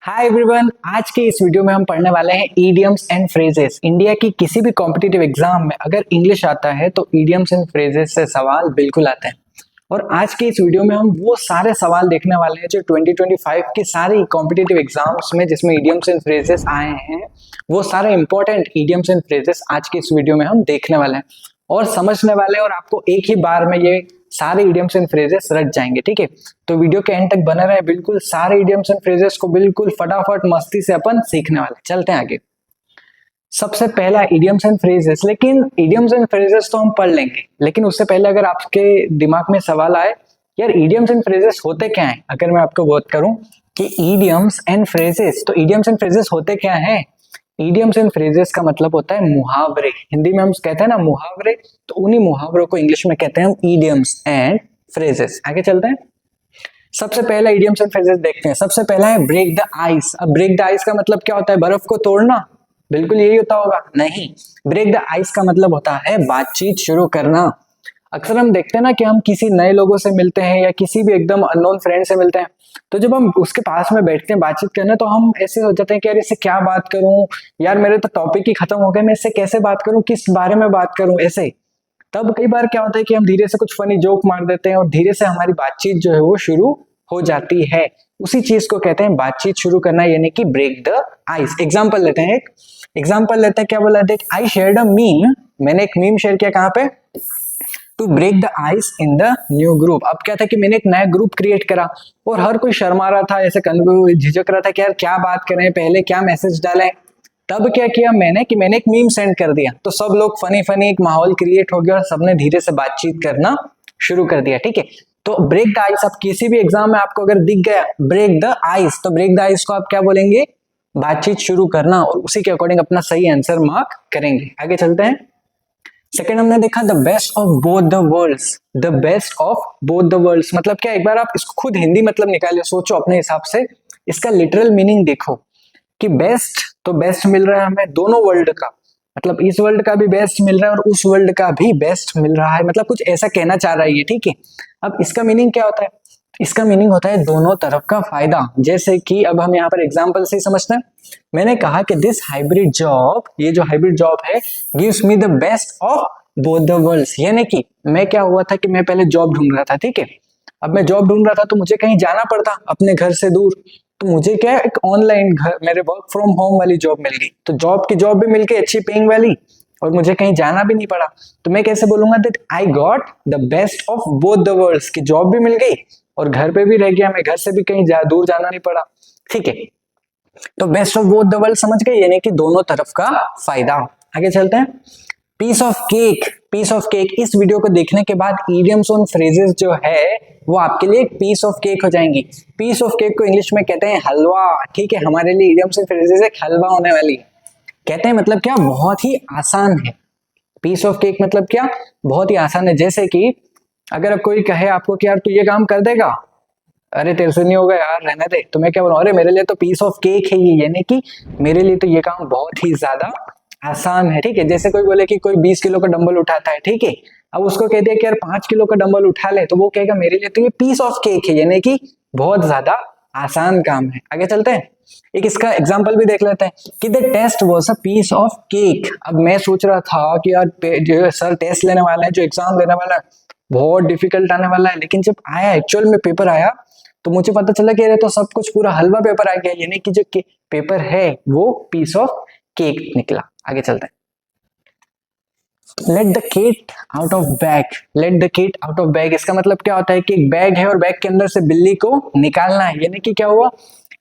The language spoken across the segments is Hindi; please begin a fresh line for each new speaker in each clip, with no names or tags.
हाय एवरीवन, आज के इस वीडियो में हम पढ़ने वाले हैं इडियम्स एंड फ्रेजेस। इंडिया की किसी भी कॉम्पिटिटिव एग्जाम में अगर इंग्लिश आता है तो इडियम्स एंड फ्रेजेस से सवाल बिल्कुल आते हैं। और आज के इस वीडियो में हम वो सारे सवाल देखने वाले हैं जो 2025 की सारी कॉम्पिटिटिव एग्जाम्स में जिसमें इडियम्स एंड फ्रेजेस आए हैं, वो सारे इंपॉर्टेंट इडियम्स एंड फ्रेजेस आज के इस वीडियो में हम देखने वाले हैं और समझने वाले हैं, और आपको एक ही बार में ये सारे इडियम्स एंड फ्रेजेस रट जाएंगे। ठीक है, तो वीडियो के एंड तक बने रहे, बिल्कुल सारे इडियम्स एंड फ्रेजेस को बिल्कुल फटाफट मस्ती से अपन सीखने वाले। चलते हैं आगे। सबसे पहला इडियम्स एंड फ्रेजेस, लेकिन इडियम्स एंड फ्रेजेस तो हम पढ़ लेंगे, लेकिन उससे पहले अगर आपके दिमाग में सवाल आए यार इडियम्स एंड फ्रेजेस होते क्या हैं, अगर मैं आपको बात करूं कि इडियम्स एंड फ्रेजेस, तो इडियम्स एंड फ्रेजेस होते क्या हैं। इडियम्स एंड फ्रेजेस का मतलब होता है मुहावरे। हिंदी में हम कहते हैं ना मुहावरे, तो उन्हीं मुहावरों को इंग्लिश में कहते हैं हम इडियम्स एंड फ्रेजेस। आगे चलते हैं। सबसे पहला इडियम्स एंड फ्रेजेस देखते हैं। सबसे पहला है ब्रेक द आइस। अब ब्रेक द आइस का मतलब क्या होता है? बर्फ को तोड़ना? बिल्कुल यही होता होगा? नहीं, ब्रेक द आइस का मतलब होता है बातचीत शुरू करना। अक्सर हम देखते हैं ना कि हम किसी नए लोगों से मिलते हैं या किसी भी एकदम अननोन फ्रेंड से मिलते हैं, तो जब हम उसके पास में बैठते हैं बातचीत करने, तो हम ऐसे हो जाते हैं कि यार इससे क्या बात करूं, यार मेरे तो टॉपिक ही खत्म हो गए, मैं इससे कैसे बात करूं, किस बारे में बात करूं ऐसे। तब कई बार क्या होता है कि हम धीरे से कुछ फनी जोक मार देते हैं और धीरे से हमारी बातचीत जो है वो शुरू हो जाती है। उसी चीज को कहते हैं बातचीत शुरू करना, यानी कि ब्रेक द आइस। एग्जाम्पल लेते हैं, एक एग्जाम्पल लेते हैं। क्या बोला? देख, आई शेयर्ड अ मीम। मैंने एक मीम शेयर किया। कहाँ पे? To break the ice in the new group. अब क्या था कि मैंने एक नया ग्रुप क्रिएट करा और हर कोई शर्मा रहा था, ऐसे झिझक रहा था कि यार क्या बात करें, पहले क्या मैसेज डालें। तब क्या किया मैंने कि मैंने एक मीम सेंड कर दिया, तो सब लोग फनी फनी एक माहौल क्रिएट हो गया और सबने धीरे से बातचीत करना शुरू कर दिया। ठीक है, तो ब्रेक द आइस, अब किसी भी एग्जाम में आपको अगर दिख गया ब्रेक द आइस, तो ब्रेक द आइस को आप क्या बोलेंगे? बातचीत शुरू करना, और उसी के अकॉर्डिंग अपना सही आंसर मार्क करेंगे। आगे चलते हैं। सेकेंड हमने देखा the best of both the worlds. The best of both the worlds मतलब क्या? एक बार आप इसको खुद हिंदी मतलब निकालिए, सोचो अपने हिसाब से, इसका लिटरल मीनिंग देखो कि बेस्ट, तो बेस्ट मिल रहा है हमें दोनों वर्ल्ड का, मतलब इस वर्ल्ड का भी बेस्ट मिल रहा है और उस वर्ल्ड का भी बेस्ट मिल रहा है, मतलब कुछ ऐसा कहना चाह रहा है ये। ठीक है, अब इसका मीनिंग क्या होता है? इसका मीनिंग होता है दोनों तरफ का फायदा। जैसे कि अब हम यहाँ पर एग्जांपल से ही समझते हैं। मैंने कहा कि दिस हाइब्रिड जॉब, ये जो हाइब्रिड जॉब है, gives me the best of both the worlds. यानी कि मैं क्या हुआ था कि मैं पहले जॉब ढूंढ रहा था। ठीक है, अब मैं जॉब ढूंढ रहा था तो मुझे कहीं जाना पड़ता अपने घर से दूर, तो मुझे क्या एक ऑनलाइन घर, मेरे वर्क फ्रॉम होम वाली जॉब मिल गई। तो जॉब भी मिल गई अच्छी पेइंग वाली, और मुझे कहीं जाना भी नहीं पड़ा। तो मैं कैसे बोलूंगा? That I got the best of both the worlds, की जॉब भी मिल गई और घर पे भी रह गया, मैं घर से भी कहीं दूर जाना नहीं पड़ा। ठीक है, तो best of both the world समझ गए, यानी कि दोनों तरफ का फायदा। आगे चलते हैं। Piece of cake. Piece of cake, इस वीडियो को देखने के बाद इडियम्स और फ्रेजेस जो है वो आपके लिए एक पीस ऑफ केक हो जाएंगी। पीस ऑफ केक को इंग्लिश में कहते हैं हलवा। ठीक है, हमारे लिए इडियम्स और फ्रेजेस एक हलवा होने वाली कहते हैं। मतलब क्या? बहुत ही आसान है। पीस ऑफ केक मतलब क्या? बहुत ही आसान है। जैसे कि अगर अब कोई कहे आपको कि यार तू ये काम कर देगा, अरे तेरे से नहीं होगा यार, रहने दे, तो मैं क्या बोलूं? अरे मेरे लिए तो पीस ऑफ केक है ये, यानी कि मेरे लिए तो ये काम बहुत ही ज्यादा आसान है। ठीक है, जैसे कोई बोले कि कोई 20 किलो का डंबल उठाता है, ठीक है, अब उसको कह दिया कि यार 5 किलो का डंबल उठा ले, तो वो कहेगा मेरे लिए तो ये पीस ऑफ केक है, यानी कि बहुत ज्यादा आसान काम है। आगे चलते हैं, एक इसका एग्जाम्पल भी देख लेते हैं कि the test was a piece of cake. अब मैं सोच रहा था कि यार जो सर टेस्ट लेने वाला है, जो एग्जाम देने वाला है, बहुत डिफिकल्ट आने वाला है, लेकिन जब आया एक्चुअल में पेपर आया तो मुझे पता चला कि अरे तो सब कुछ पूरा हलवा पेपर आ गया, यानी कि जो पेपर है वो पीस ऑफ केक निकला। आगे चलते हैं। Let the cat out of bag. Let the cat out of bag, इसका मतलब क्या होता है कि एक बैग है और बैग के अंदर से बिल्ली को निकालना है। यानी कि क्या हुआ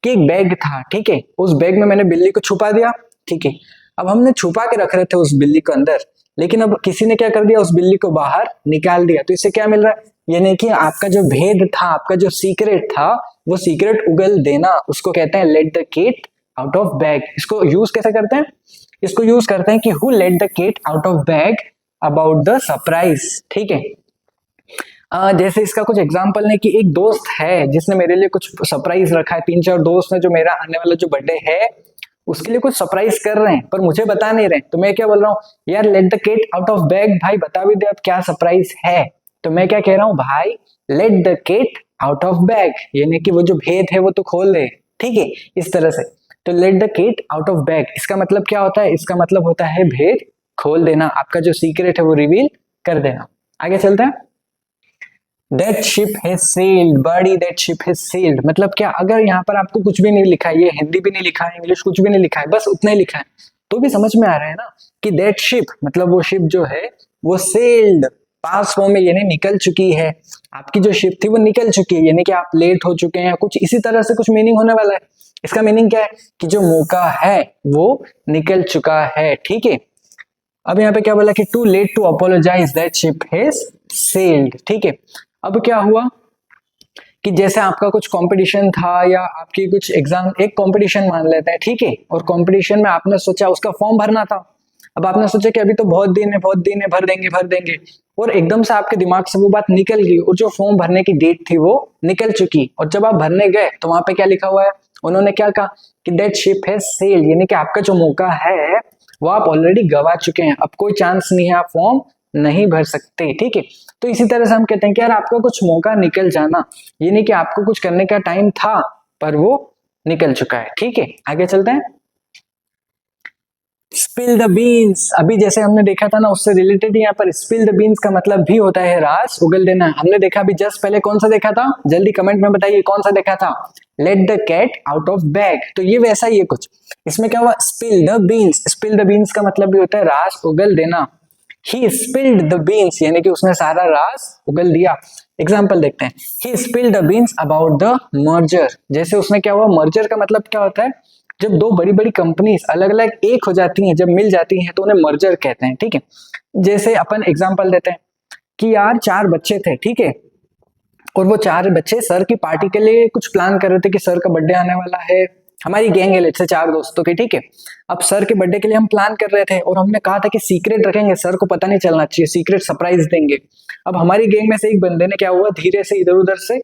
कि एक बैग था, ठीक है, उस बैग में मैंने बिल्ली को छुपा दिया। ठीक है, अब हमने छुपा के रख रहे थे उस बिल्ली को अंदर, लेकिन अब किसी ने क्या कर दिया? उस बिल्ली को बाहर निकाल दिया। तो इससे क्या मिल रहा है? यानी कि आपका जो भेद था, आपका जो सीक्रेट था, वो सीक्रेट उगल देना, उसको कहते हैं let the cat out of bag. इसको यूज कैसे करते हैं? इसको यूज करते हैं कि who let the cat out of bag about the surprise. ठीक है, जैसे इसका कुछ एग्जांपल है कि एक दोस्त है जिसने मेरे लिए कुछ सरप्राइज रखा है। 3-4 दोस्त ने जो मेरा आने वाला जो बर्थडे है उसके लिए कुछ सरप्राइज कर रहे हैं, पर मुझे बता नहीं रहे। तो मैं क्या बोल रहा हूँ? यार let the cat out of bag, भाई बता भी दे अब क्या सरप्राइज है। तो मैं क्या कह रहा हूँ? भाई let the cat out of bag, यानी कि वो जो भेद है वो तो खोल दे। ठीक है, इस तरह से। तो let the cat out of bag, इसका मतलब क्या होता है? इसका मतलब होता है भेद खोल देना, आपका जो सीक्रेट है वो रिवील कर देना। आगे चलते हैं। That ship has sailed, बड़ी that ship has sailed, मतलब क्या? अगर यहाँ पर आपको कुछ भी नहीं लिखा है, ये हिंदी भी नहीं लिखा है, इंग्लिश कुछ भी नहीं लिखा है, बस उतना ही लिखा है, तो भी समझ में आ रहा है ना कि that ship मतलब वो शिप जो है वो sailed पास फॉर्म में, यानी निकल चुकी है। आपकी जो शिप थी वो निकल चुकी है, यानी कि आप लेट हो चुके हैं, कुछ इसी तरह से कुछ मीनिंग होने वाला है। इसका मीनिंग क्या है कि जो मौका है वो निकल चुका है, ठीक है। अब यहाँ पे क्या बोला कि too late to apologize that ship has sailed, ठीक है। अब क्या हुआ कि जैसे आपका कुछ कंपटीशन था या आपकी कुछ एग्जाम, एक कंपटीशन मान लेते हैं, ठीक है, और कंपटीशन में आपने सोचा उसका फॉर्म भरना था। अब आपने सोचा कि अभी तो बहुत दिन है भर देंगे, और एकदम से आपके दिमाग से वो बात निकल गई और जो फॉर्म भरने की डेट थी वो निकल चुकी। और जब आप भरने गए तो वहां पे क्या लिखा हुआ है? उन्होंने क्या कहा कि दैट शिप हैज सेल्ड, यानी कि आपका जो मौका है वो आप ऑलरेडी गवा चुके हैं, अब कोई चांस नहीं है, आप फॉर्म नहीं भर सकते, ठीक है। तो इसी तरह से हम कहते हैं कि यार आपका कुछ मौका निकल जाना, यानी कि आपको कुछ करने का टाइम था पर वो निकल चुका है, ठीक है। आगे चलते हैं। स्पिल द बीन्स, अभी जैसे हमने देखा था ना उससे रिलेटेड यहाँ पर स्पिल द बीन्स का मतलब भी होता है रास उगल देना। हमने देखा अभी जस्ट पहले, कौन सा देखा था? जल्दी कमेंट में बताइए कौन सा देखा था? Let the cat out of bag, तो ये वैसा ही है कुछ। इसमें क्या हुआ? Spill the beans, spill the beans का मतलब भी होता है रास उगल देना। ही स्पिल्ड द बीन्स, यानी कि उसने सारा रास उगल दिया। एग्जाम्पल देखते हैं। He spilled the beans about the merger, जैसे उसने क्या हुआ? मर्जर का मतलब क्या होता है? जब दो बड़ी बड़ी कंपनीज अलग अलग एक हो जाती हैं, जब मिल जाती हैं तो उन्हें मर्जर कहते हैं, ठीक है। जैसे अपन एग्जाम्पल देते हैं कि यार 4 बच्चे थे, ठीक है, और वो 4 बच्चे सर की पार्टी के लिए कुछ प्लान कर रहे थे कि सर का बर्थडे आने वाला है, हमारी गैंग है लेट्स से 4 दोस्तों की, ठीक है। अब सर के बर्थडे के लिए हम प्लान कर रहे थे और हमने कहा था कि सीक्रेट रखेंगे, सर को पता नहीं चलना चाहिए, सीक्रेट सरप्राइज देंगे। अब हमारी गैंग में से एक बंदे ने क्या हुआ, धीरे से इधर उधर से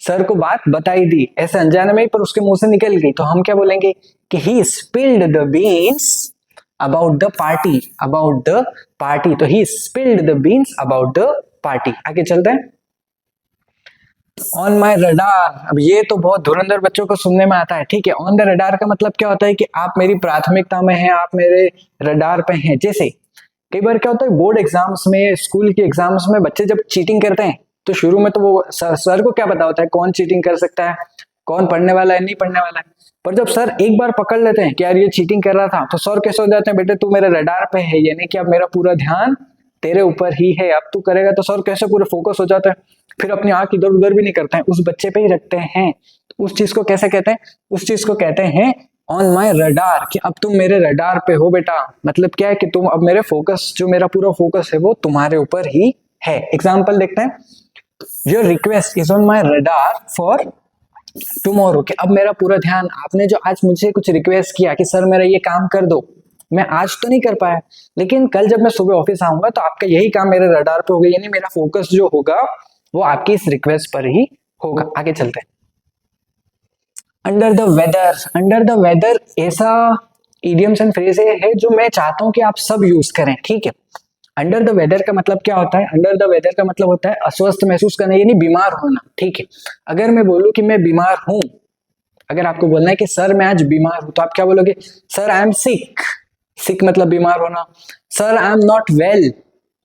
सर को बात बताई दी, ऐसे अनजाने में ही, पर उसके मुंह से निकल गई, तो हम क्या बोलेंगे कि he spilled the beans about the party, about the party, तो he spilled the beans about the party. आगे चलते हैं। ऑन माई रडार, अब ये तो बहुत धुरंधर बच्चों को सुनने में आता है, ठीक है। ऑन द रडार का मतलब क्या होता है कि आप मेरी प्राथमिकता में हैं, आप मेरे रडार पे हैं। जैसे कई बार क्या होता है बोर्ड एग्जाम्स में, स्कूल के एग्जाम्स में बच्चे जब चीटिंग करते हैं तो शुरू में तो वो सर को क्या पता होता है कौन चीटिंग कर सकता है, कौन पढ़ने वाला है, नहीं पढ़ने वाला है। पर जब सर एक बार पकड़ लेते हैं कि यार ये चीटिंग कर रहा था, तो सर कैसे हो जाते हैं, बेटे तू मेरे रडार पे है, यानी कि अब मेरा पूरा ध्यान तेरे ऊपर ही है, अब तू करेगा, तो सर कैसे पूरे फोकस हो जाते हैं, फिर अपनी आंख इधर उधर भी नहीं करते हैं, उस बच्चे पे ही रखते हैं। तो उस चीज को कैसे कहते हैं? उस चीज को कहते हैं ऑन माई रडार, कि अब तुम मेरे रडार पे हो बेटा। मतलब क्या है कि तुम अब मेरे फोकस, जो मेरा पूरा फोकस है वो तुम्हारे ऊपर ही है। एग्जाम्पल देखते हैं। Your request is on my radar for tomorrow, कि अब मेरा पूरा ध्यान, आपने जो आज मुझे कुछ रिक्वेस्ट किया कि सर मेरा ये काम कर दो, मैं आज तो नहीं कर पाया, लेकिन कल जब मैं सुबह ऑफिस आऊंगा तो आपका यही काम मेरे रडार पे होगा, यानी मेरा फोकस जो होगा वो आपकी इस रिक्वेस्ट पर ही होगा। आगे चलते हैं। Under the weather, under the weather ऐसा इडियम्स एंड फ्रेज है जो मैं चाहता हूं कि आप सब यूज करें, ठीक है। अंडर द वेदर का मतलब क्या होता है? अंडर द वेदर का मतलब होता है अस्वस्थ महसूस करना, यानी बीमार होना, ठीक है। अगर मैं बोलूं कि मैं बीमार हूं, अगर आपको बोलना है कि सर मैं आज बीमार हूं, तो आप क्या बोलोगे? सर आई एम सिक, सिक मतलब बीमार होना। Sir I am not well,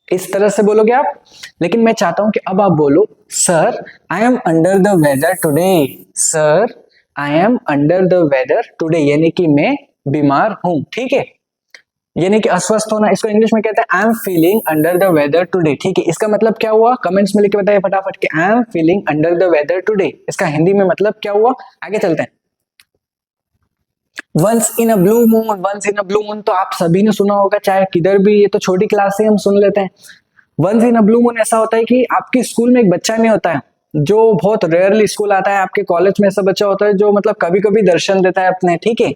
इस तरह से बोलोगे आप। लेकिन मैं चाहता हूं कि अब आप बोलो sir I am under the weather today, sir I am under the weather today, यानी कि मैं बीमार हूं, ठीक है, यानी कि अस्वस्थ होना। इसको इंग्लिश में कहते हैं I am feeling under the weather today, ठीक है। इसका मतलब क्या हुआ? कमेंट्स में लिख के बताइए फटाफट कि I am feeling under the weather today, इसका हिंदी में मतलब क्या हुआ? आगे चलते हैं। Once in a blue moon, once in a blue moon तो आप सभी ने सुना होगा, चाहे किधर भी, ये तो छोटी क्लास से हम सुन लेते हैं। Once in a blue moon ऐसा होता है कि आपके स्कूल में एक बच्चा नहीं होता है जो बहुत रेयरली स्कूल आता है, आपके कॉलेज में ऐसा बच्चा होता है जो मतलब कभी कभी दर्शन देता है अपने, ठीक है।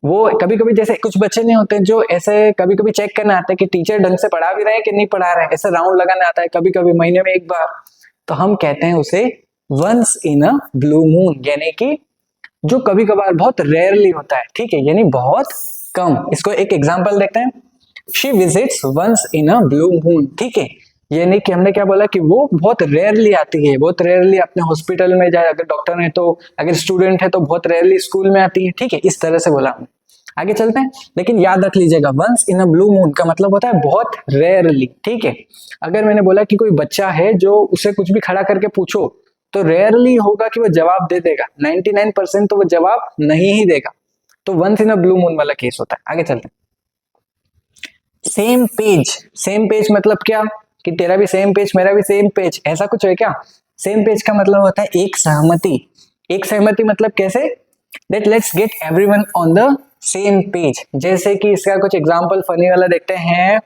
वो कभी कभी, जैसे कुछ बच्चे नहीं होते जो ऐसे कभी कभी चेक करने आते हैं कि टीचर ढंग से पढ़ा भी रहे हैं कि नहीं पढ़ा रहे हैं, ऐसे राउंड लगाने आता है कभी कभी महीने में एक बार, तो हम कहते हैं उसे once in a blue moon, यानी कि जो कभी कभार बहुत रेयरली होता है, ठीक है, यानी बहुत कम। इसको एक एग्जांपल देखते हैं। She visits once in a blue moon, ठीक है, ये नहीं कि हमने क्या बोला कि वो बहुत रेयरली आती है, बहुत रेयरली अपने हॉस्पिटल में जाए, अगर डॉक्टर है तो, अगर स्टूडेंट है तो बहुत रेयरली स्कूल में आती है, ठीक है, इस तरह से बोला हमने। आगे चलते हैं, लेकिन याद रख लीजिएगा once in a blue moon का मतलब होता है बहुत रेयरली, ठीक है। अगर मैंने बोला कि कोई बच्चा है जो उसे कुछ भी खड़ा करके पूछो तो रेयरली होगा कि वो जवाब दे देगा, 99% तो वो जवाब नहीं ही देगा, तो once in a blue moon वाला केस होता है। आगे चलते हैं, सेम पेज, सेम पेज मतलब क्या कि तेरा भी सेम पेज मेरा भी सेम पेज, ऐसा कुछ है क्या? सेम पेज का मतलब होता है एक सहमति। एक सहमति मतलब कैसे? That let's get everyone on the same page. जैसे कि इसका कुछ एग्जांपल फनी वाला देखते हैं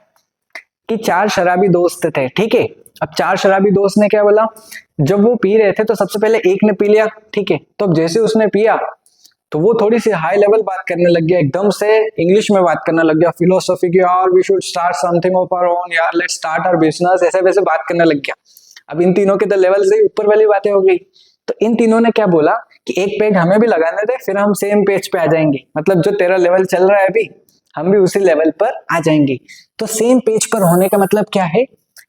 कि चार शराबी दोस्त थे, ठीक है। अब चार शराबी दोस्त ने क्या बोला, जब वो पी रहे थे तो सबसे पहले एक ने पी लिया, ठीक है। तो अब जैसे उसने पिया तो वो थोड़ी सी हाई लेवल बात करने लग गया, एकदम से इंग्लिश में बात करने लग गया, फिलोसॉफी की, यार we should start something of our own, यार लेट्स स्टार्ट आवर बिजनेस, ऐसे वैसे बात करने लग गया। अब इन तीनों के तो लेवल से ऊपर वाली बातें हो गई। तो इन तीनों ने क्या बोला कि एक पेज हमें भी लगाने दे, फिर हम सेम पेज पे आ जाएंगे, मतलब जो तेरा लेवल चल रहा है अभी हम भी उसी लेवल पर आ जाएंगे। तो सेम पेज पर होने का मतलब क्या है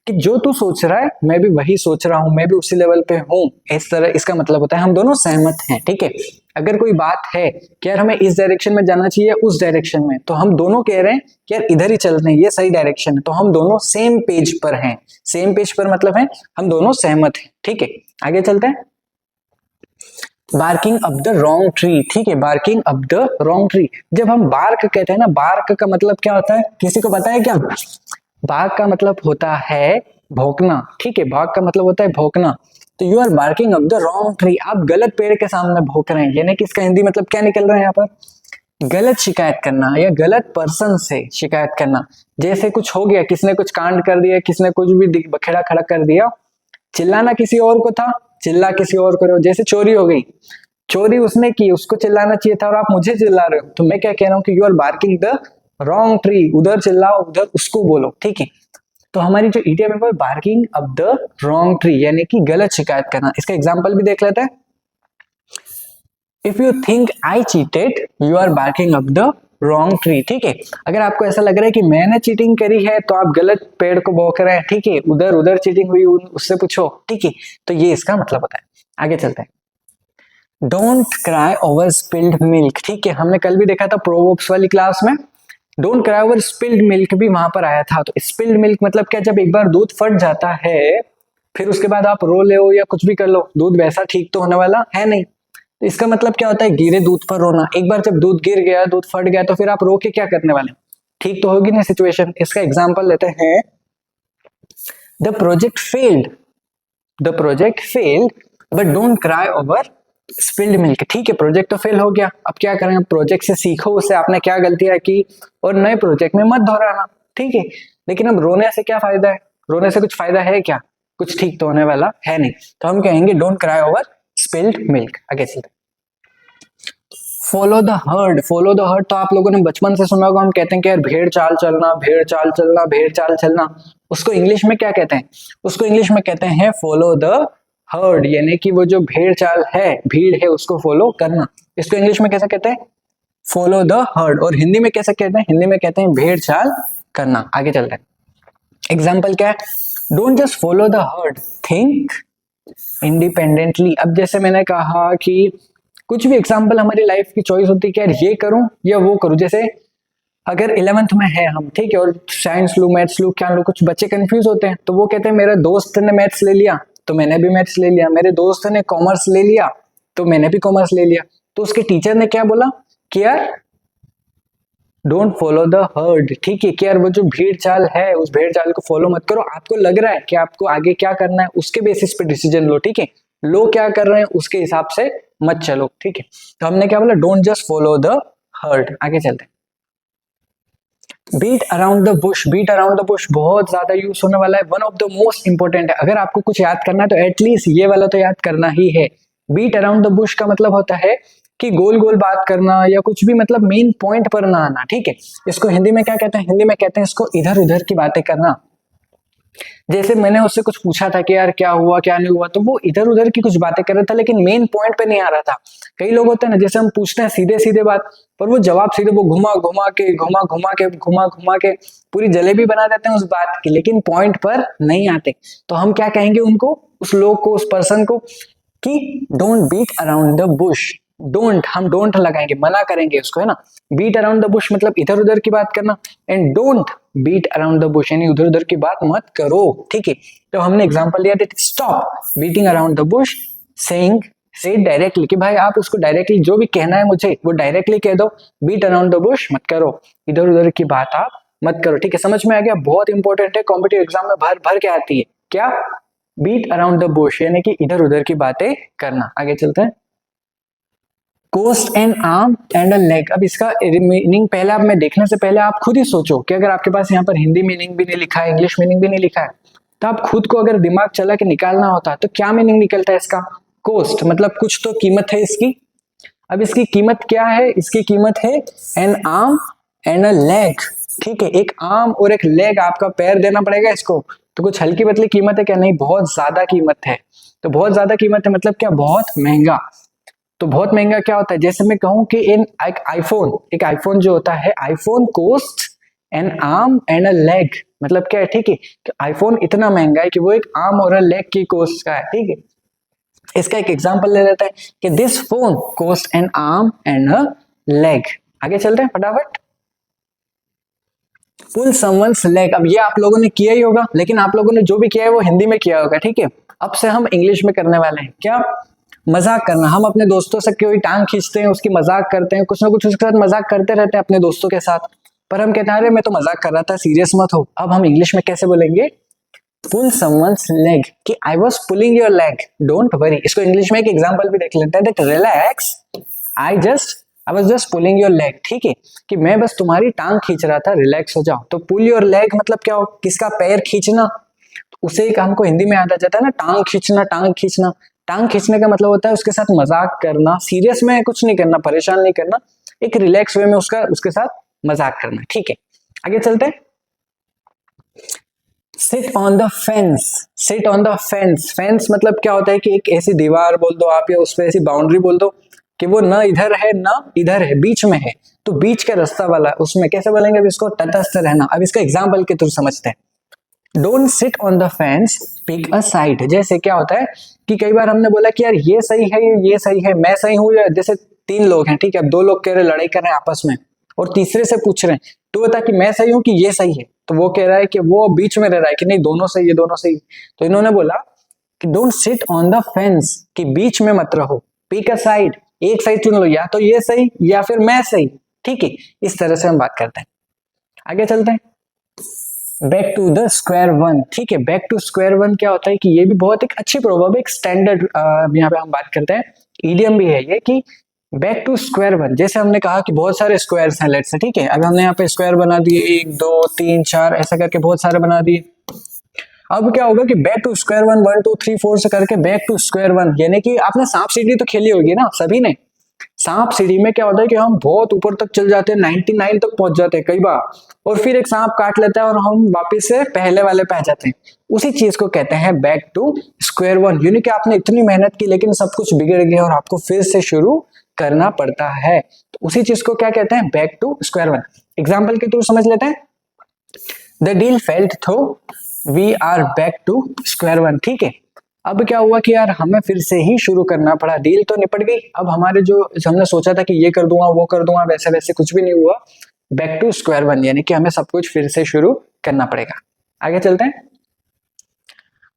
कि जो तू सोच रहा है मैं भी वही सोच रहा हूं, मैं भी उसी लेवल पे हूं, इस तरह इसका मतलब होता है हम दोनों सहमत हैं, ठीक है। अगर कोई बात है कि यार हमें इस डायरेक्शन में जाना चाहिए उस डायरेक्शन में, तो हम दोनों कह रहे हैं कि यार इधर ही चल रहे हैं, ये सही डायरेक्शन है, तो हम दोनों सेम पेज पर हैं। सेम पेज पर मतलब है हम दोनों सहमत हैं, ठीक है। आगे चलते हैं, barking up the wrong tree, ठीक है, barking up the wrong tree. जब हम बार्क कहते हैं ना, बार्क का मतलब क्या होता है, किसी को पता है क्या? बार्क का मतलब होता है भौंकना, ठीक है, बार्क का मतलब होता है भौंकना। तो you are barking up the wrong tree, आप गलत पेड़ के सामने भौंक रहे हैं, यानी कि इसका हिंदी मतलब क्या निकल रहा है यहाँ पर? गलत शिकायत करना या गलत पर्सन से शिकायत करना। जैसे कुछ हो गया, किसने कुछ कांड कर दिया, किसने कुछ भी बखेड़ा खड़ा कर दिया, चिल्लाना किसी और को था, चिल्ला किसी और को रहे हो। जैसे चोरी हो गई, चोरी उसने की, उसको चिल्लाना चाहिए था और आप मुझे चिल्ला रहे हो, तो मैं क्या कह रहा हूँ कि you are barking the wrong tree, उधर चिल्लाओ, उधर उसको बोलो, ठीक है। तो हमारी जो इडियम है वो barking up the wrong tree, यानी कि गलत शिकायत करना। इसका एग्जांपल भी देख लेते हैं, if you think I cheated you are barking up the wrong tree, ठीक है। अगर आपको ऐसा लग रहा है कि मैंने चीटिंग करी है तो आप गलत पेड़ को भौंक रहे हैं, ठीक है, उधर उधर चीटिंग हुई उससे पूछो, ठीक है। तो ये इसका मतलब होता है। आगे चलते हैं, don't cry over spilled milk, ठीक है, हमने कल भी देखा था प्रोवर्ब्स वाली क्लास में, don't cry over spilled milk भी वहां पर आया था। तो स्पिल्ड मिल्क मतलब क्या, जब एक बार दूध फट जाता है फिर उसके बाद आप रो ले हो या कुछ भी कर लो, दूध वैसा ठीक तो होने वाला है नहीं। तो इसका मतलब क्या होता है, गिरे दूध पर रोना। एक बार जब दूध गिर गया, दूध फट गया, तो फिर आप रो के क्या करने वाले, ठीक तो होगी ना सिचुएशन। इसका एग्जांपल लेते हैं, the project failed, the project failed but don't cry over spilled milk, ठीक है, प्रोजेक्ट तो फेल हो गया, अब क्या करें, प्रोजेक्ट से सीखो, उससे आपने क्या गलतियां की और नए प्रोजेक्ट में मत दोहराना, ठीक है। लेकिन अब रोने से क्या फायदा है, रोने से कुछ फायदा है क्या, कुछ ठीक तो होने वाला है नहीं। तो हम कहेंगे don't cry over spilled milk. आगे चलते, follow the heard, follow the heard तो आप लोगों ने बचपन से सुना होगा, हम कहते हैं कि यार भेड़ चाल चलना, भेड़ चाल चलना, भेड़ चाल चलना। उसको इंग्लिश में क्या कहते हैं, उसको इंग्लिश में कहते हैं फॉलो द हर्ड, यानी कि वो जो भेड़ चाल है, भीड़ है, उसको फॉलो करना। इसको इंग्लिश में कैसे कहते हैं, फॉलो द हर्ड। और हिंदी में कैसे कहते हैं, हिंदी में कहते हैं भेड़ चाल करना। आगे चलते हैं, एग्जाम्पल क्या है, don't just follow the heard, think independently. अब जैसे मैंने कहा कि कुछ भी एग्जाम्पल हमारी लाइफ की चॉइस होती है कि यार ये करूं या वो करूं। जैसे अगर 11th में है हम, ठीक है, और साइंस लू, मैथ्स लू, क्या लू, कुछ बच्चे कंफ्यूज होते हैं, तो वो कहते हैं मेरे दोस्त ने मैथ्स ले लिया तो मैंने भी मैथ्स ले लिया, मेरे दोस्त ने कॉमर्स ले लिया तो मैंने भी कॉमर्स ले लिया। तो उसके टीचर ने क्या बोला कि यार डोंट फॉलो द हर्ड, ठीक है, कि यार वो जो भीड़ चाल है उस भीड़ चाल को फॉलो मत करो। आपको लग रहा है कि आपको आगे क्या करना है उसके बेसिस पे डिसीजन लो, ठीक है, लोग क्या कर रहे हैं उसके हिसाब से मत चलो, ठीक है। तो हमने क्या बोला, don't just follow the herd. आगे चलते हैं, beat around the bush, beat around the bush बहुत ज्यादा यूज होने वाला है, one of the most important है। अगर आपको कुछ याद करना है तो एटलीस्ट ये वाला तो याद करना ही है। बीट अराउंड द बुश का मतलब होता है कि गोल गोल बात करना या कुछ भी, मतलब मेन पॉइंट पर ना आना, ठीक है। इसको हिंदी में क्या कहते हैं, हिंदी में कहते हैं इसको इधर उधर की बातें करना। जैसे मैंने उससे कुछ पूछा था कि यार क्या हुआ क्या नहीं हुआ, तो वो इधर उधर की कुछ बातें कर रहा था लेकिन मेन पॉइंट पे नहीं आ रहा था। कई लोग होते हैं ना, जैसे हम पूछते हैं सीधे सीधे बात, पर वो जवाब सीधे वो घुमा घुमा के पूरी जलेबी बना देते हैं उस बात की, लेकिन पॉइंट पर नहीं आते। तो हम क्या कहेंगे उनको, उस लोग को, उस पर्सन को, कि don't beat around the bush. Don't, हम डोंट लगाएंगे, मना करेंगे उसको, है ना। बीट अराउंड द बुश मतलब इधर उधर की बात करना, and don't beat around the bush यानी उधर उधर की बात मत करो, ठीक है। तो हमने एग्जांपल लिया that stop beating around the Bush, saying, से डायरेक्टली, कि भाई आप उसको डायरेक्टली जो भी कहना है मुझे वो डायरेक्टली कह दो, बीट अराउंड द बुश मत करो, इधर उधर की बात आप मत करो, ठीक है। समझ में आ गया, बहुत इंपॉर्टेंट है, कॉम्पिटिटिव एग्जाम में भर भर के आती है, क्या, बीट अराउंड द बुश यानी कि इधर उधर की बातें करना। आगे चलते हैं, cost and arm and a leg. अब इसका मीनिंग पहले आप, मैं देखने से पहले आप खुद ही सोचो कि अगर आपके पास यहाँ पर हिंदी मीनिंग भी नहीं लिखा है, इंग्लिश मीनिंग भी नहीं लिखा है, तो आप खुद को अगर दिमाग चला के निकालना होता तो क्या मीनिंग निकलता है इसका। कोस्ट मतलब कुछ तो कीमत है इसकी। अब इसकी कीमत क्या है, इसकी कीमत है N arm and a leg, ठीक है। एक आर्म और एक लेग, आपका पैर देना पड़ेगा इसको। तो कुछ हल्की पतली कीमत है क्या, नहीं, बहुत ज्यादा कीमत है। तो बहुत ज्यादा कीमत है मतलब क्या, बहुत महंगा। तो बहुत महंगा क्या होता है, जैसे मैं कहूं कि इन एक आईफोन जो होता है, iPhone cost an arm and a leg, मतलब क्या है, ठीक है, कि आईफोन इतना महंगा है कि वो एक आर्म और अ लेग की कोस्ट का है, ठीक है। इसका एक एग्जांपल ले लेते हैं कि this phone cost an arm and a leg. आगे चलते हैं फटाफट, पुल समवन्स लेग। अब ये आप लोगों ने किया ही होगा, लेकिन आप लोगों ने जो भी किया है वो हिंदी में किया होगा, ठीक है। अब से हम इंग्लिश में करने वाले हैं, क्या, मजाक करना। हम अपने दोस्तों से कोई टांग खींचते हैं, उसकी मजाक करते हैं, कुछ ना कुछ उसके साथ मजाक करते रहते हैं अपने दोस्तों के साथ, पर हम कहते हैं अरे मैं तो मजाक कर रहा था, सीरियस मत हो। अब हम इंग्लिश में कैसे बोलेंगे, पुल समवन्स लेग, कि I was pulling your leg, don't worry. इसको इंग्लिश में एक एग्जाम्पल भी देख लेते हैं, that relax, I was just pulling your leg, ठीक है, कि मैं बस तुम्हारी टांग खींच रहा था, रिलैक्स हो जाओ। तो पुल योर लेग मतलब क्या हो, किसका पैर खींचना, तो उसे एक हमको हिंदी में याद आ जाता है ना, टांग खींचना, टांग खींचना। टांग खींचने का मतलब होता है उसके साथ मजाक करना, सीरियस में कुछ नहीं करना, परेशान नहीं करना, एक रिलैक्स वे में उसके साथ मजाक करना, ठीक है। आगे चलते हैं, seat on the fence. Seat on the fence, fence मतलब क्या होता है कि एक ऐसी दीवार बोल दो आप, या उस पर ऐसी बाउंड्री बोल दो कि वो ना इधर है ना इधर है, बीच में है, तो बीच का रास्ता वाला, उसमें कैसे बोलेंगे, अब इसको तटस्थ रहना। अब इसका एग्जाम्पल के थ्रू समझते हैं, don't sit on the fence, pick a side. जैसे क्या होता है कि कई बार हमने बोला कि यार ये सही है, ये सही है, मैं सही हूं, या जैसे तीन लोग हैं, ठीक है, अब दो लोग कह रहे लड़ाई कर रहे हैं आपस में, और तीसरे से पूछ रहे हैं, तो बता कि मैं सही हूं कि ये सही है, तो वो कह रहा है कि वो बीच में रह रहा है कि नहीं दोनों सही है, दोनों सही। तो इन्होंने बोला कि don't sit on the fence, कि बीच में मत रहो, पिक अ साइड, एक साइड चुन लो, या तो ये सही या फिर मैं सही, ठीक है। इस तरह से हम बात करते हैं। आगे चलते हैं, back to the square one, ठीक है। बैक टू स्क्वायर वन क्या होता है कि ये भी बहुत एक अच्छी प्रोवर्ब, एक स्टैंडर्ड यहाँ पे हम बात करते हैं, ईडियम भी है ये, कि बैक टू स्क्वायर वन। जैसे हमने कहा कि बहुत सारे स्क्वायर्स हैं लेट्स से, ठीक है, अब हमने यहाँ पे स्क्वायर बना दिए, 1 2 3 4 ऐसा करके बहुत सारे बना दिए। अब क्या होगा कि बैक टू स्क्वायर वन, 1 2 3 4 से करके बैक टू स्क्वायर वन, यानी कि आपने सांप सीढ़ी तो खेली होगी ना सभी ने। सांप सीढ़ी में क्या होता है कि हम बहुत ऊपर तक चल जाते हैं, 99 तक पहुंच जाते हैं कई बार, और फिर एक सांप काट लेता है और हम वापस से पहले वाले पे आ जाते हैं। उसी चीज को कहते हैं बैक टू स्क्वायर वन, यानी कि आपने इतनी मेहनत की लेकिन सब कुछ बिगड़ गया और आपको फिर से शुरू करना पड़ता है, तो उसी चीज को क्या कहते हैं, back to square one. Example के थ्रू समझ लेते हैं, the deal failed through, we are back to square one, ठीक है। अब क्या हुआ कि यार हमें फिर से ही शुरू करना पड़ा, डील तो निपट गई, अब हमारे जो हमने सोचा था कि ये कर दूंगा वो कर दूंगा, वैसे वैसे कुछ भी नहीं हुआ, बैक टू स्क्वायर वन, यानी कि हमें सब कुछ फिर से शुरू करना पड़ेगा। आगे चलते हैं,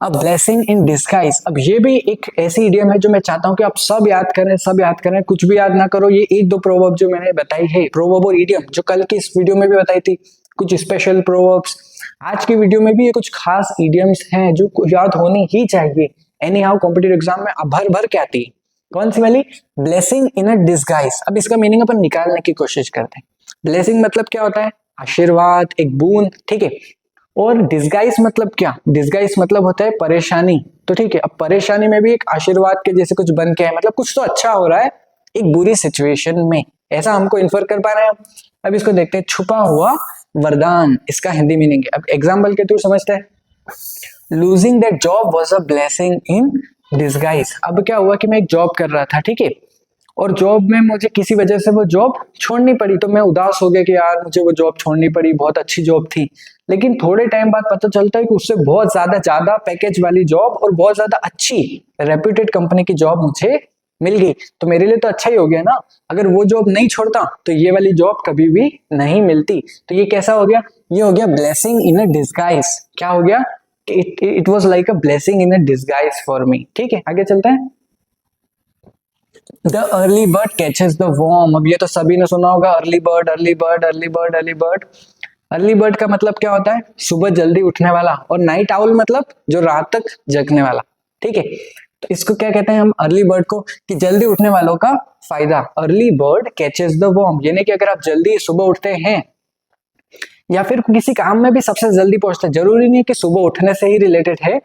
अब ब्लेसिंग इन डिस्गाइज। अब ये भी एक ऐसी इडियम है जो मैं चाहता हूं कि आप सब याद करें, सब याद करें, कुछ भी याद ना करो। ये एक दो प्रोवर्ब जो मैंने बताई है, प्रोवर्ब और इडियम, जो कल की इस वीडियो में भी बताई थी, कुछ स्पेशल प्रोवर्ब्स, आज की वीडियो में भी ये कुछ खास इडियम्स हैं जो याद होनी ही चाहिए। एनी हाउ कॉम्पिटिटिव एग्जाम में भर भर के आती है। कौन सी वाली, ब्लेसिंग इन अ डिस्गाइज। अब इसका मीनिंग अपन निकालने की कोशिश करते हैं। ब्लेसिंग मतलब क्या होता है, आशीर्वाद, एक बूंद, ठीक है। और डिस्गाइज मतलब क्या, डिस्गाइज मतलब होता है परेशानी, तो ठीक है। अब परेशानी में भी एक आशीर्वाद के जैसे कुछ बन के है, मतलब कुछ तो अच्छा हो रहा है एक बुरी सिचुएशन में, ऐसा हमको इन्फर कर पा रहे हैं। अब इसको देखते हैं, छुपा हुआ वरदान, इसका हिंदी मीनिंग है। अब एग्जाम्पल के थ्रू समझते हैं, losing that job was a blessing in disguise. अब क्या हुआ कि मैं एक जॉब कर रहा था, ठीक है, और जॉब में मुझे किसी वजह से वो जॉब छोड़नी पड़ी, तो मैं उदास हो गया कि यार मुझे वो जॉब छोड़नी पड़ी, बहुत अच्छी जॉब थी। लेकिन थोड़े टाइम बाद पता चलता है कि उससे बहुत ज्यादा पैकेज वाली जॉब और बहुत ज्यादा अच्छी रेप्यूटेड कंपनी की जॉब मुझे मिल गई। तो मेरे लिए तो अच्छा ही हो गया ना। अगर वो जॉब नहीं छोड़ता तो ये वाली जॉब कभी भी नहीं मिलती। तो ये कैसा हो गया? ये हो गया ब्लेसिंग इन अ डिस्गाइज। क्या हो गया? It was like a blessing in a disguise for me. ठीक है, आगे चलते हैं। The early bird catches the worm. अब ये तो सभी ने सुना होगा, early bird early bird early bird early bird. Early bird का मतलब क्या होता है? सुबह जल्दी उठने वाला। और नाइट आउल मतलब जो रात तक जगने वाला। ठीक है, तो इसको क्या कहते हैं हम अर्ली बर्ड को? कि जल्दी उठने वालों का फायदा। Early bird catches the worm, यानी कि अगर आप जल्दी सुबह उठते हैं या फिर किसी काम में भी सबसे जल्दी पहुंचते हैं, जरूरी नहीं कि सुबह उठने से ही रिलेटेड है।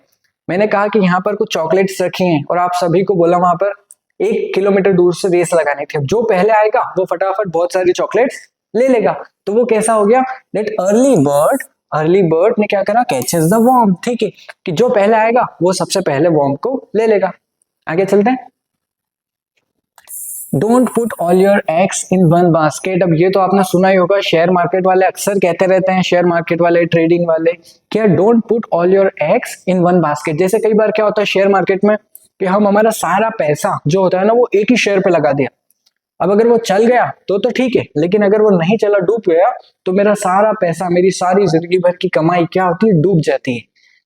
मैंने कहा कि यहाँ पर कुछ चॉकलेट्स रखी हैं और आप सभी को बोला वहां पर 1 किलोमीटर दूर से रेस लगानी थी। जो पहले आएगा वो फटाफट बहुत सारी चॉकलेट्स ले लेगा। तो वो कैसा हो गया? दैट अर्ली बर्ड ने क्या करा? Catches the worm. ठीक है, कि जो पहले आएगा वो सबसे पहले वॉर्म को ले लेगा। आगे चलते हैं। Don't put all your eggs in one basket. अब ये तो आपने सुना ही होगा, शेयर मार्केट वाले अक्सर कहते रहते हैं, शेयर मार्केट वाले, ट्रेडिंग वाले, क्या don't put all your eggs in one basket. जैसे कई बार क्या होता है शेयर मार्केट में कि हम हमारा सारा पैसा जो होता है ना वो एक ही शेयर पे लगा दिया। अब अगर वो चल गया तो ठीक है, लेकिन अगर वो नहीं चला, डूब गया, तो मेरा सारा पैसा, मेरी सारी जिंदगी भर की कमाई क्या होती है? डूब जाती है।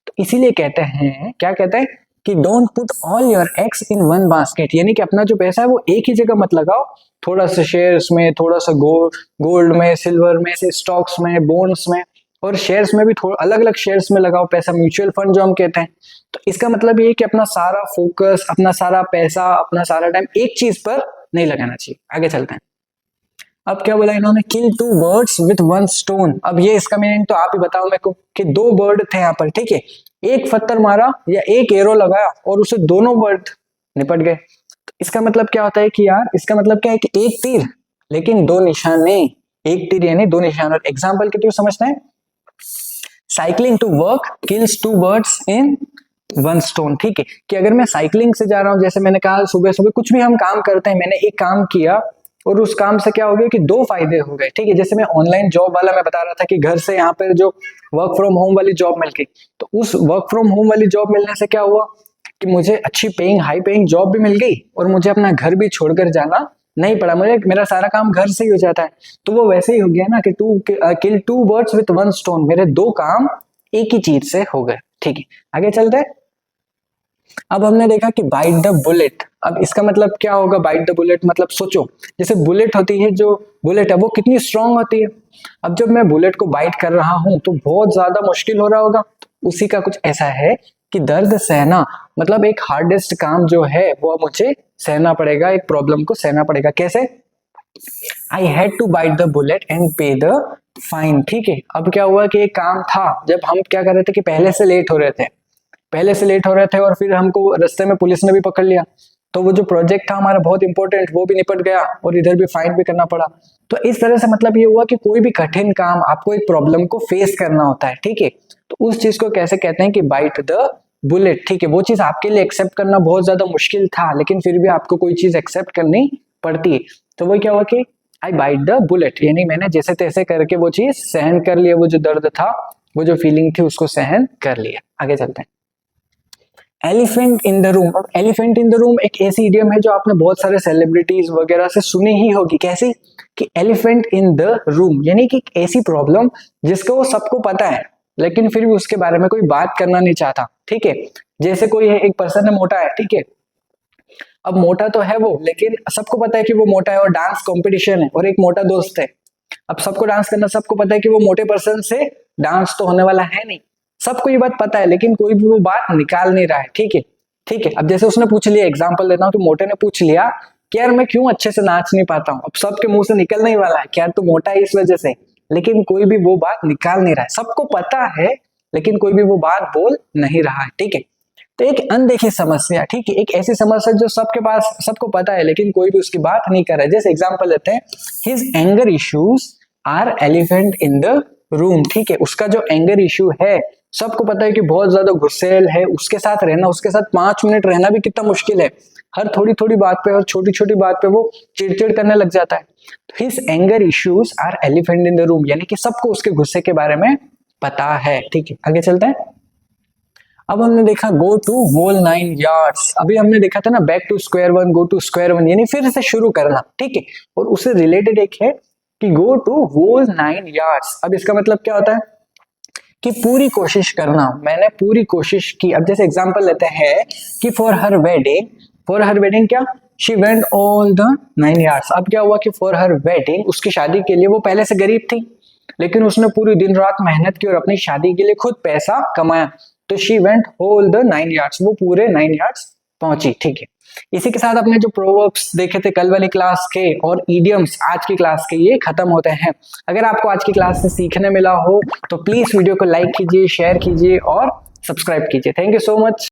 तो इसीलिए कहते हैं, क्या कहते हैं कि don't put all your eggs in one basket, यानी कि अपना जो पैसा है वो एक ही जगह मत लगाओ। थोड़ा सा शेयर्स में, थोड़ा सा गोल्ड में, सिल्वर में, से स्टॉक्स में, बॉन्ड्स में, और शेयर्स में भी थोड़ा अलग अलग शेयर्स में लगाओ पैसा, म्यूचुअल फंड जो हम कहते हैं। तो इसका मतलब ये है कि अपना सारा फोकस, अपना सारा पैसा, अपना सारा टाइम एक चीज पर नहीं लगाना चाहिए। आगे चलते हैं। अब क्या बोला इन्होंने? किल 2 बर्ड्स विथ 1 स्टोन। अब ये इसका मीनिंग तो आप ही बताओ मेरे को कि 2 बर्ड थे यहाँ पर, ठीक है, एक पत्थर मारा या एक एरो लगाया और उसे दोनों बर्ड निपट गए। तो इसका मतलब क्या होता है कि यार, इसका मतलब क्या है कि एक तीर लेकिन 2 निशाने। एक तीर यानी 2 निशान। और एग्जाम्पल के थ्रू समझते हैं। Cycling to work kills 2 birds in 1 stone. ठीक है, कि अगर मैं साइकिलिंग से जा रहा हूं, जैसे मैंने कहा सुबह सुबह कुछ भी हम काम करते हैं, मैंने एक काम किया और उस काम से क्या हो गया कि 2 फायदे हो गए। ठीक है, जैसे मैं ऑनलाइन जॉब वाला मैं बता रहा था कि घर से यहाँ पर जो वर्क फ्रॉम होम वाली जॉब मिल गई, तो उस वर्क फ्रॉम होम वाली जॉब मिलने से क्या हुआ कि मुझे अच्छी पेइंग, हाई पेइंग जॉब भी मिल गई और मुझे अपना घर भी छोड़कर जाना नहीं पड़ा। मुझे मेरा सारा काम घर से ही हो जाता है। तो वो वैसे ही हो गया ना कि किल 2 बर्ड्स विथ 1 स्टोन, मेरे 2 काम एक ही चीज से हो गए। ठीक है, आगे चलते हैं। अब हमने देखा कि बाइट द बुलेट। अब इसका मतलब क्या होगा? बाइट द बुलेट मतलब सोचो, जैसे बुलेट होती है, जो बुलेट है वो कितनी स्ट्रांग होती है। अब जब मैं बुलेट को बाइट कर रहा हूं तो बहुत ज्यादा मुश्किल हो रहा होगा। उसी का कुछ ऐसा है कि दर्द सहना, मतलब एक हार्डेस्ट काम जो है वो मुझे सहना पड़ेगा, एक प्रॉब्लम को सहना पड़ेगा। कैसे? I had to bite the bullet and pay the fine. ठीक है, अब क्या हुआ कि एक काम था, जब हम क्या कर रहे थे कि पहले से लेट हो रहे थे और फिर हमको रास्ते में पुलिस ने भी पकड़ लिया, तो वो जो प्रोजेक्ट था हमारा बहुत इंपॉर्टेंट, वो भी निपट गया और इधर भी फाइन भी करना पड़ा। तो इस तरह से मतलब ये हुआ कि कोई भी कठिन काम, आपको एक प्रॉब्लम को फेस करना होता है। ठीक है, तो उस चीज को कैसे कहते हैं कि बाइट द बुलेट। ठीक है, वो चीज आपके लिए एक्सेप्ट करना बहुत ज्यादा मुश्किल था, लेकिन फिर भी आपको कोई चीज एक्सेप्ट करनी पड़ती है। तो वो क्या हुआ कि आई बाइट द बुलेट, यानी मैंने जैसे तैसे करके वो चीज सहन कर लिया, वो जो दर्द था, वो जो फीलिंग थी, उसको सहन कर लिया। आगे चलते हैं। Elephant in the room. अब एलिफेंट इन द रूम एक ऐसी इडियम है जो आपने बहुत सारे सेलिब्रिटीज वगैरह से सुनी ही होगी। कैसी? कि एलिफेंट इन द रूम, यानी कि एक ऐसी प्रॉब्लम जिसको वो सबको पता है लेकिन फिर भी उसके बारे में कोई बात करना नहीं चाहता। ठीक है, जैसे कोई है, एक पर्सन है, मोटा है, ठीक है, अब मोटा तो है वो, लेकिन सबको पता है कि वो मोटा है और डांस कंपटीशन है और एक मोटा दोस्त है। अब सबको डांस करना, सबको पता है कि वो मोटे पर्सन से डांस तो होने वाला है नहीं, सबको ये बात पता है, लेकिन कोई भी वो बात निकाल नहीं रहा है। ठीक है, ठीक है, अब जैसे उसने पूछ लिया, एग्जांपल देता हूँ, तो मोटे ने पूछ लिया कि यार मैं क्यों अच्छे से नाच नहीं पाता हूँ। अब सबके मुंह से निकलने ही वाला है कि यार तू मोटा है इस वजह से, लेकिन कोई भी वो बात निकाल नहीं रहा है। सबको पता है लेकिन कोई भी वो बात बोल नहीं रहा है। ठीक है, तो एक अनदेखी समस्या, ठीक है, एक ऐसी समस्या जो सबके पास, सबको पता है लेकिन कोई भी उसकी बात नहीं कर रहा है। जैसे एग्जांपल लेते हैं, his anger issues are elephant in the room. ठीक है, उसका जो एंगर इश्यू है सबको पता है कि बहुत ज्यादा गुस्सैल है, उसके साथ रहना, उसके साथ 5 मिनट रहना भी कितना मुश्किल है। हर थोड़ी थोड़ी बात पे और छोटी छोटी बात पे वो चिड़चिड़ करने लग जाता है। तो his anger issues are elephant in the room, यानी कि सबको उसके गुस्से के बारे में पता है। ठीक है, आगे चलते हैं। अब हमने देखा गो टू होल 9 यार्ड्स। अभी हमने देखा था ना back to square one, go to square one, यानी फिर से शुरू करना। ठीक है, और उससे रिलेटेड एक है कि गो टू होल 9 यार्ड्स। अब इसका मतलब क्या होता है कि पूरी कोशिश करना, मैंने पूरी कोशिश की। अब जैसे एग्जांपल लेते हैं कि फॉर हर वेडिंग क्या, she went all the 9 yards. अब क्या हुआ कि फॉर हर वेडिंग, उसकी शादी के लिए, वो पहले से गरीब थी लेकिन उसने पूरी दिन रात मेहनत की और अपनी शादी के लिए खुद पैसा कमाया, तो she went whole the 9 yards, वो पूरे 9 यार्ड्स पहुंची। ठीक है, इसी के साथ अपने जो प्रोवर्ब्स देखे थे कल वाली क्लास के और इडियम्स आज की क्लास के, ये खत्म होते हैं। अगर आपको आज की क्लास से सीखने मिला हो तो प्लीज वीडियो को लाइक कीजिए, शेयर कीजिए और सब्सक्राइब कीजिए। Thank you so much.